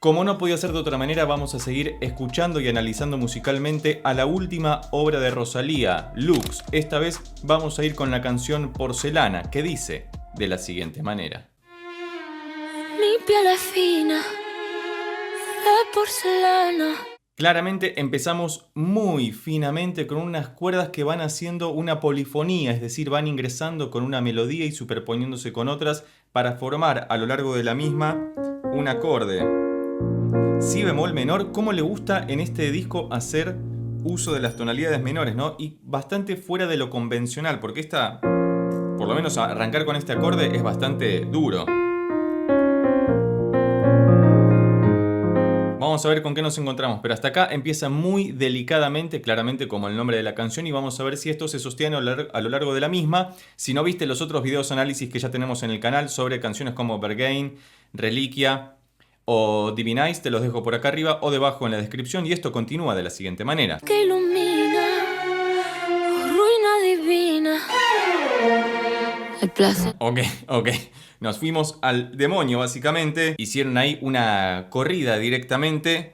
Como no podía ser de otra manera, vamos a seguir escuchando y analizando musicalmente a la última obra de Rosalía, Lux. Esta vez vamos a ir con la canción Porcelana, que dice de la siguiente manera. Mi piel es fina, de porcelana. Claramente empezamos muy finamente con unas cuerdas que van haciendo una polifonía, es decir, van ingresando con una melodía y superponiéndose con otras para formar a lo largo de la misma un acorde. Si bemol menor, ¿cómo le gusta en este disco hacer uso de las tonalidades menores, ¿no? Y bastante fuera de lo convencional, porque esta, por lo menos arrancar con este acorde es bastante duro. Vamos a ver con qué nos encontramos, pero hasta acá empieza muy delicadamente, claramente como el nombre de la canción, y vamos a ver si esto se sostiene a lo largo de la misma. Si no viste los otros videos análisis que ya tenemos en el canal sobre canciones como Berghain, Reliquia o Divinize, te los dejo por acá arriba o debajo en la descripción, y esto continúa de la siguiente manera. Que ilumina, oh, ruina divina. El placer. Ok. Nos fuimos al demonio básicamente. Hicieron ahí una corrida directamente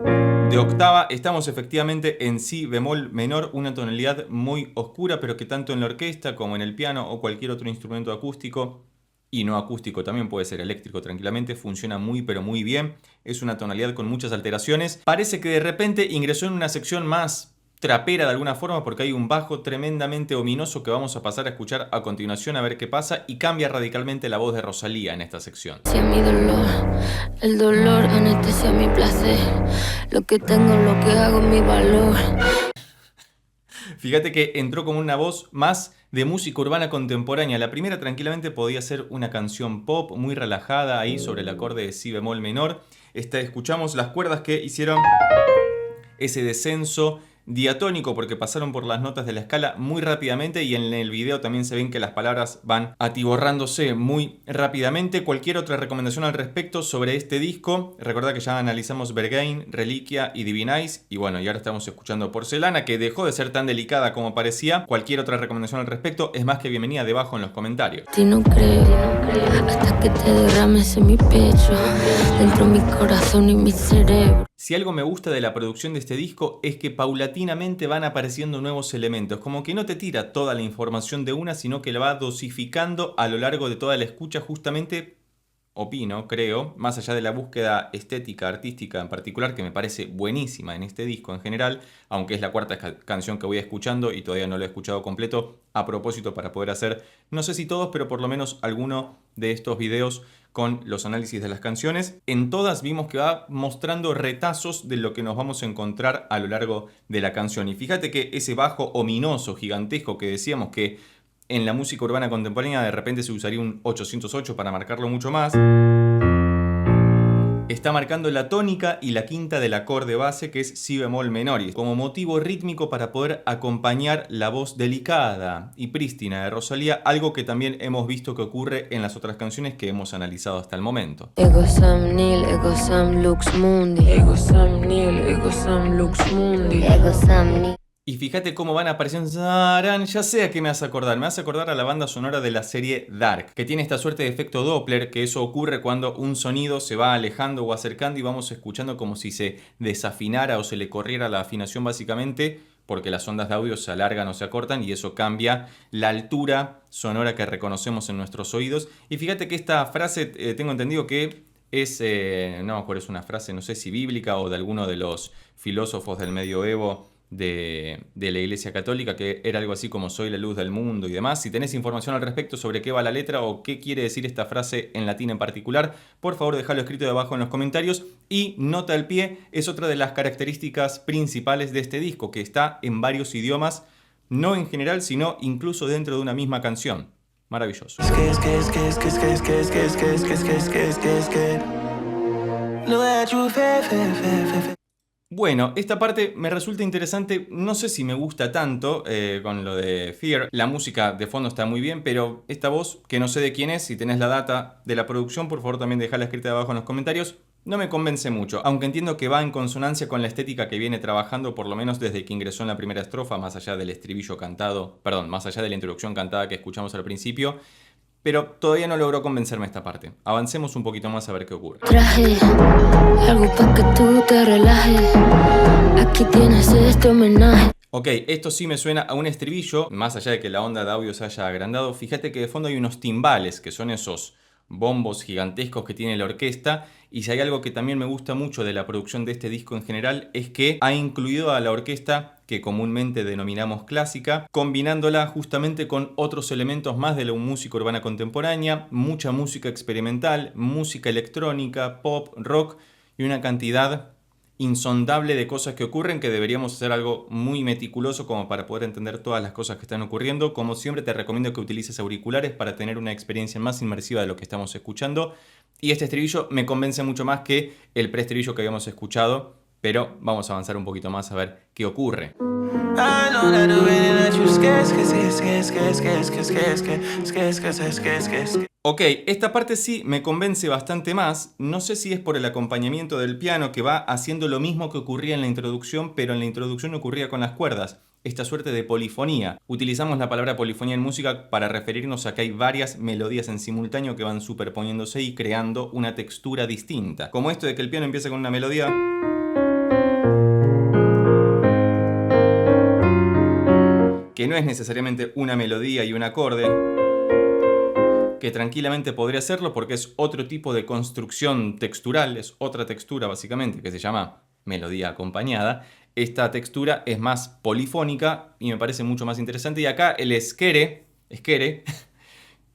de octava. Estamos efectivamente en si bemol menor, una tonalidad muy oscura, pero que tanto en la orquesta como en el piano o cualquier otro instrumento acústico y no acústico, también puede ser eléctrico tranquilamente, funciona muy pero muy bien. Es una tonalidad con muchas alteraciones. Parece que de repente ingresó en una sección más trapera de alguna forma, porque hay un bajo tremendamente ominoso que vamos a pasar a escuchar a continuación a ver qué pasa, y cambia radicalmente la voz de Rosalía en esta sección. Si mi dolor, el dolor anestesia mi placer. Lo que tengo, lo que hago, mi valor. Fíjate que entró como una voz más de música urbana contemporánea. La primera tranquilamente podía ser una canción pop muy relajada ahí sobre el acorde de si bemol menor. Escuchamos las cuerdas que hicieron ese descenso diatónico porque pasaron por las notas de la escala muy rápidamente, y en el video también se ven que las palabras van atiborrándose muy rápidamente. Cualquier otra recomendación al respecto sobre este disco, recordá que ya analizamos Berghain, Reliquia y Divinize, y bueno, y ahora estamos escuchando Porcelana, que dejó de ser tan delicada como parecía. Cualquier otra recomendación al respecto es más que bienvenida debajo en los comentarios. Si no creo, hasta que te derrames en mi pecho, dentro de mi corazón y mi cerebro. Si algo me gusta de la producción de este disco es que paulatinamente van apareciendo nuevos elementos, como que no te tira toda la información de una, sino que la va dosificando a lo largo de toda la escucha, justamente, opino, creo, más allá de la búsqueda estética, artística en particular, que me parece buenísima en este disco en general, aunque es la cuarta canción que voy escuchando y todavía no lo he escuchado completo, a propósito para poder hacer, no sé si todos, pero por lo menos alguno de estos videos con los análisis de las canciones. En todas vimos que va mostrando retazos de lo que nos vamos a encontrar a lo largo de la canción. Y fíjate que ese bajo ominoso, gigantesco, que decíamos que en la música urbana contemporánea de repente se usaría un 808 para marcarlo mucho más, está marcando la tónica y la quinta del acorde base, que es si bemol menor, y como motivo rítmico para poder acompañar la voz delicada y prístina de Rosalía, algo que también hemos visto que ocurre en las otras canciones que hemos analizado hasta el momento. Ego Sam Nil, Ego Sam Lux Mundi. Ego Sam Nil, Ego Sam Lux Mundi. Ego Sam Nil. Y fíjate cómo van apareciendo. Ya sé a qué me hace acordar. Me hace acordar a la banda sonora de la serie Dark, que tiene esta suerte de efecto Doppler, que eso ocurre cuando un sonido se va alejando o acercando y vamos escuchando como si se desafinara o se le corriera la afinación básicamente, porque las ondas de audio se alargan o se acortan y eso cambia la altura sonora que reconocemos en nuestros oídos. Y fíjate que esta frase, tengo entendido que es, no me acuerdo, es una frase, no sé si bíblica o de alguno de los filósofos del medioevo de la Iglesia Católica, que era algo así como soy la luz del mundo y demás. Si tenés información al respecto sobre qué va la letra o qué quiere decir esta frase en latín en particular, por favor dejalo escrito debajo en los comentarios. Y nota al pie, es otra de las características principales de este disco, que está en varios idiomas, no en general, sino incluso dentro de una misma canción. Maravilloso. Bueno, esta parte me resulta interesante, no sé si me gusta tanto con lo de Fear. La música de fondo está muy bien, pero esta voz, que no sé de quién es, si tenés la data de la producción, por favor también dejala escrita abajo en los comentarios. No me convence mucho, aunque entiendo que va en consonancia con la estética que viene trabajando por lo menos desde que ingresó en la primera estrofa, más allá del estribillo cantado, perdón, más allá de la introducción cantada que escuchamos al principio. pero todavía no logró convencerme esta parte. Avancemos un poquito más a ver qué ocurre. Traje algo para que tú te relajes. Aquí tienes este homenaje. Ok, esto sí me suena a un estribillo, más allá de que la onda de audio se haya agrandado. Fíjate que de fondo hay unos timbales, que son esos bombos gigantescos que tiene la orquesta. Y si hay algo que también me gusta mucho de la producción de este disco en general, es que ha incluido a la orquesta, que comúnmente denominamos clásica, combinándola justamente con otros elementos más de la música urbana contemporánea, mucha música experimental, música electrónica, pop, rock y una cantidad insondable de cosas que ocurren, que deberíamos hacer algo muy meticuloso como para poder entender todas las cosas que están ocurriendo. Como siempre, te recomiendo que utilices auriculares para tener una experiencia más inmersiva de lo que estamos escuchando. Y este estribillo me convence mucho más que el preestribillo que habíamos escuchado, pero vamos a avanzar un poquito más a ver qué ocurre. Ok, esta parte sí me convence bastante más. No sé si es por el acompañamiento del piano, que va haciendo lo mismo que ocurría en la introducción, pero en la introducción ocurría con las cuerdas. Esta suerte de polifonía. Utilizamos la palabra polifonía en música para referirnos a que hay varias melodías en simultáneo que van superponiéndose y creando una textura distinta. Como esto de que el piano empieza con una melodía, que no es necesariamente una melodía y un acorde, que tranquilamente podría hacerlo porque es otro tipo de construcción textural, es otra textura básicamente que se llama melodía acompañada. Esta textura es más polifónica y me parece mucho más interesante. Y acá el esquere,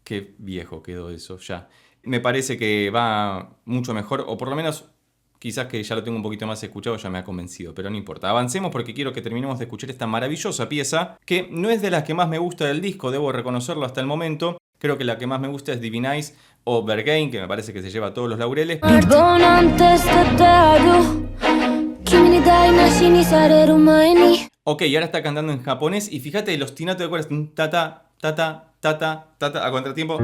qué viejo quedó eso ya, me parece que va mucho mejor, o por lo menos quizás que ya lo tengo un poquito más escuchado, ya me ha convencido, pero no importa. Avancemos porque quiero que terminemos de escuchar esta maravillosa pieza, que no es de las que más me gusta del disco, debo reconocerlo hasta el momento. Creo que la que más me gusta es Divinize o Berghain, que me parece que se lleva todos los laureles. Ok, y ahora está cantando en japonés y fíjate los tinatos de cuerdas. Tata, tata, tata, tata, a contratiempo.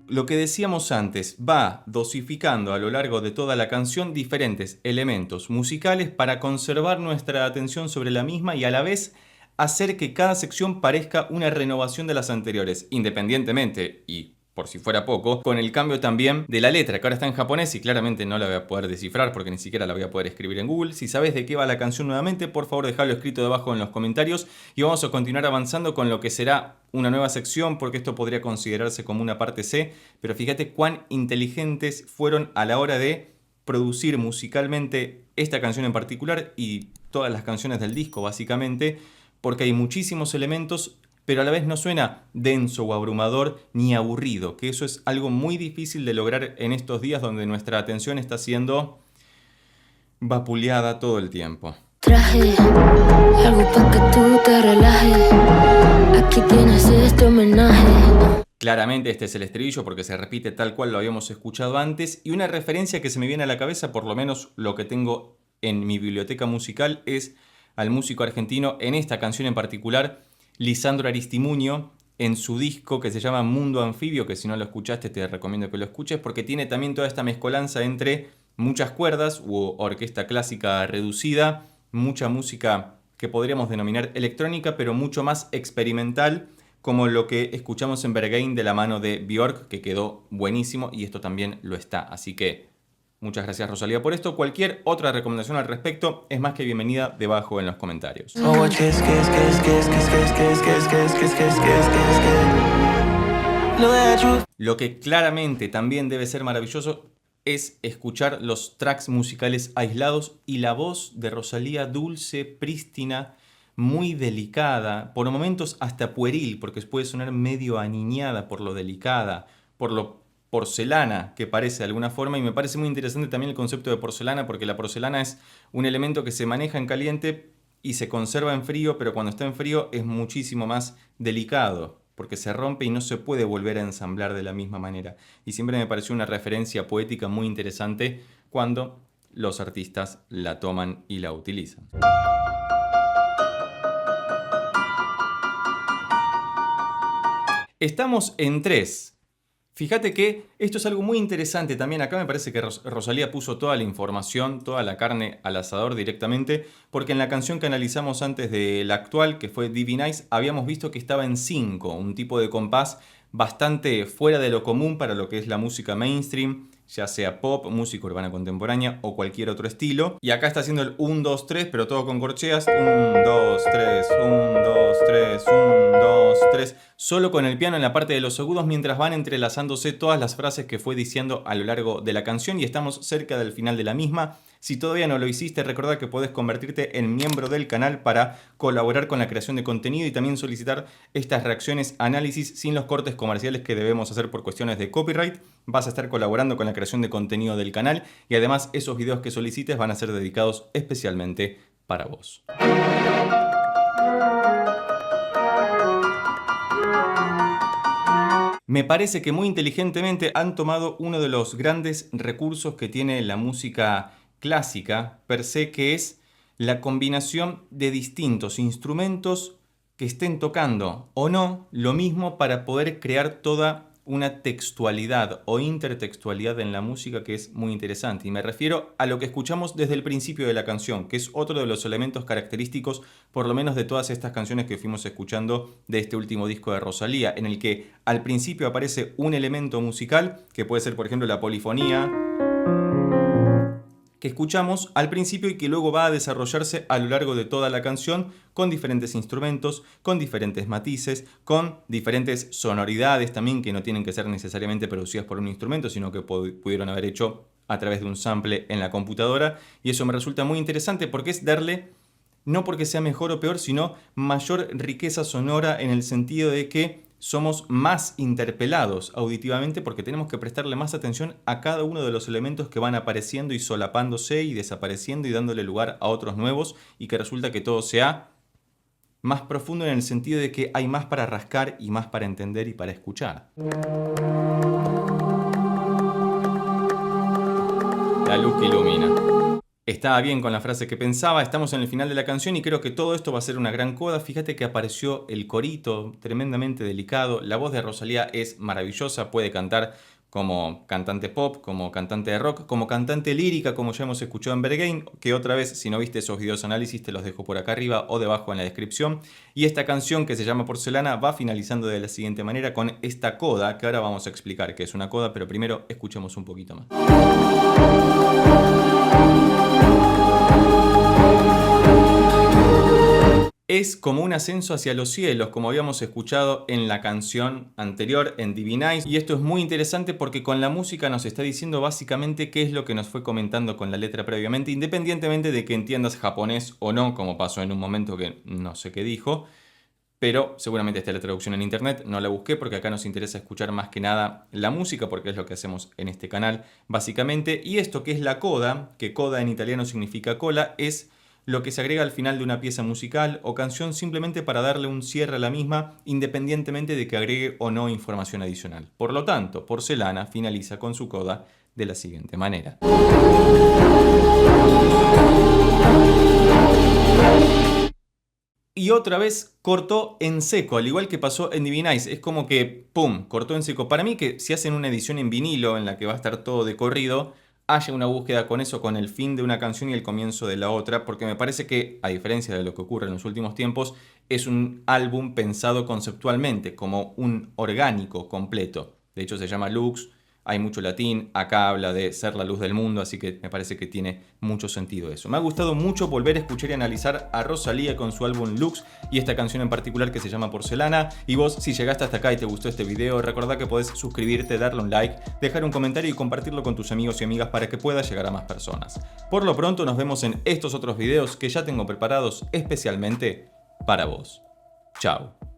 Lo que decíamos antes, va dosificando a lo largo de toda la canción diferentes elementos musicales para conservar nuestra atención sobre la misma y a la vez hacer que cada sección parezca una renovación de las anteriores, independientemente, y por si fuera poco, con el cambio también de la letra, que ahora está en japonés y claramente no la voy a poder descifrar porque ni siquiera la voy a poder escribir en Google. Si sabes de qué va la canción nuevamente, por favor dejadlo escrito debajo en los comentarios y vamos a continuar avanzando con lo que será una nueva sección, porque esto podría considerarse como una parte C, pero fíjate cuán inteligentes fueron a la hora de producir musicalmente esta canción en particular y todas las canciones del disco básicamente, porque hay muchísimos elementos, pero a la vez no suena denso o abrumador ni aburrido, que eso es algo muy difícil de lograr en estos días donde nuestra atención está siendo vapuleada todo el tiempo. Traje algo para que tú te relajes. Aquí tienes este homenaje. Claramente este es el estribillo porque se repite tal cual lo habíamos escuchado antes, y una referencia que se me viene a la cabeza, por lo menos lo que tengo en mi biblioteca musical, es al músico argentino, en esta canción en particular, Lisandro Aristimuño, en su disco que se llama Mundo Anfibio, que si no lo escuchaste te recomiendo que lo escuches porque tiene también toda esta mezcolanza entre muchas cuerdas u orquesta clásica reducida, mucha música que podríamos denominar electrónica, pero mucho más experimental, como lo que escuchamos en Berghain de la mano de Björk, que quedó buenísimo, y esto también lo está. Así que muchas gracias, Rosalía, por esto. Cualquier otra recomendación al respecto es más que bienvenida debajo en los comentarios. Lo que claramente también debe ser maravilloso es escuchar los tracks musicales aislados y la voz de Rosalía dulce, prístina, muy delicada, por momentos hasta pueril, porque puede sonar medio aniñada por lo delicada, por lo porcelana que parece de alguna forma, y me parece muy interesante también el concepto de porcelana, porque la porcelana es un elemento que se maneja en caliente y se conserva en frío, pero cuando está en frío es muchísimo más delicado, porque se rompe y no se puede volver a ensamblar de la misma manera. Y siempre me pareció una referencia poética muy interesante cuando los artistas la toman y la utilizan. Estamos en 3, Fíjate que esto es algo muy interesante también. Acá me parece que Rosalía puso toda la información, toda la carne al asador directamente, porque en la canción que analizamos antes de la actual, que fue Divinize, habíamos visto que estaba en 5, un tipo de compás bastante fuera de lo común para lo que es la música mainstream, ya sea pop, música urbana contemporánea o cualquier otro estilo. Y acá está haciendo el 1, 2, 3, pero todo con corcheas. 1, 2, 3, 1, 2, 3, 1, 2, 3. Solo con el piano en la parte de los agudos mientras van entrelazándose todas las frases que fue diciendo a lo largo de la canción y estamos cerca del final de la misma. Si todavía no lo hiciste, recordá que podés convertirte en miembro del canal para colaborar con la creación de contenido y también solicitar estas reacciones, análisis sin los cortes comerciales que debemos hacer por cuestiones de copyright. Vas a estar colaborando con la creación de contenido del canal y además esos videos que solicites van a ser dedicados especialmente para vos. Me parece que muy inteligentemente han tomado uno de los grandes recursos que tiene la música clásica per se, que es la combinación de distintos instrumentos que estén tocando o no lo mismo para poder crear toda una textualidad o intertextualidad en la música que es muy interesante. Y me refiero a lo que escuchamos desde el principio de la canción, que es otro de los elementos característicos, por lo menos de todas estas canciones que fuimos escuchando de este último disco de Rosalía, en el que al principio aparece un elemento musical, que puede ser por ejemplo la polifonía, que escuchamos al principio y que luego va a desarrollarse a lo largo de toda la canción con diferentes instrumentos, con diferentes matices, con diferentes sonoridades también que no tienen que ser necesariamente producidas por un instrumento, sino que pudieron haber hecho a través de un sample en la computadora. Y eso me resulta muy interesante porque es darle, no porque sea mejor o peor, sino mayor riqueza sonora en el sentido de que somos más interpelados auditivamente porque tenemos que prestarle más atención a cada uno de los elementos que van apareciendo y solapándose y desapareciendo y dándole lugar a otros nuevos y que resulta que todo sea más profundo en el sentido de que hay más para rascar y más para entender y para escuchar. La luz que ilumina. Estaba bien con la frase que pensaba, estamos en el final de la canción y creo que todo esto va a ser una gran coda. Fíjate que apareció el corito, tremendamente delicado. La voz de Rosalía es maravillosa, puede cantar como cantante pop, como cantante de rock, como cantante lírica, como ya hemos escuchado en Berghain, que otra vez, si no viste esos videos análisis, te los dejo por acá arriba o debajo en la descripción. Y esta canción, que se llama Porcelana, va finalizando de la siguiente manera con esta coda, que ahora vamos a explicar qué es una coda, pero primero escuchemos un poquito más. Es como un ascenso hacia los cielos, como habíamos escuchado en la canción anterior, en Divinize. Y esto es muy interesante porque con la música nos está diciendo básicamente qué es lo que nos fue comentando con la letra previamente, independientemente de que entiendas japonés o no, como pasó en un momento que no sé qué dijo. Pero seguramente está la traducción en internet, no la busqué porque acá nos interesa escuchar más que nada la música porque es lo que hacemos en este canal básicamente. Y esto que es la coda, que coda en italiano significa cola, es lo que se agrega al final de una pieza musical o canción simplemente para darle un cierre a la misma, independientemente de que agregue o no información adicional. Por lo tanto, Porcelana finaliza con su coda de la siguiente manera. Y otra vez cortó en seco, al igual que pasó en Divinize. Es como que, ¡pum!, cortó en seco. Para mí que si hacen una edición en vinilo en la que va a estar todo de corrido, haya una búsqueda con eso, con el fin de una canción y el comienzo de la otra, porque me parece que, a diferencia de lo que ocurre en los últimos tiempos, es un álbum pensado conceptualmente, como un orgánico completo. De hecho se llama Lux, hay mucho latín, acá habla de ser la luz del mundo, así que me parece que tiene mucho sentido eso. Me ha gustado mucho volver a escuchar y analizar a Rosalía con su álbum Lux y esta canción en particular que se llama Porcelana. Y vos, si llegaste hasta acá y te gustó este video, recordá que podés suscribirte, darle un like, dejar un comentario y compartirlo con tus amigos y amigas para que pueda llegar a más personas. Por lo pronto nos vemos en estos otros videos que ya tengo preparados especialmente para vos. Chao.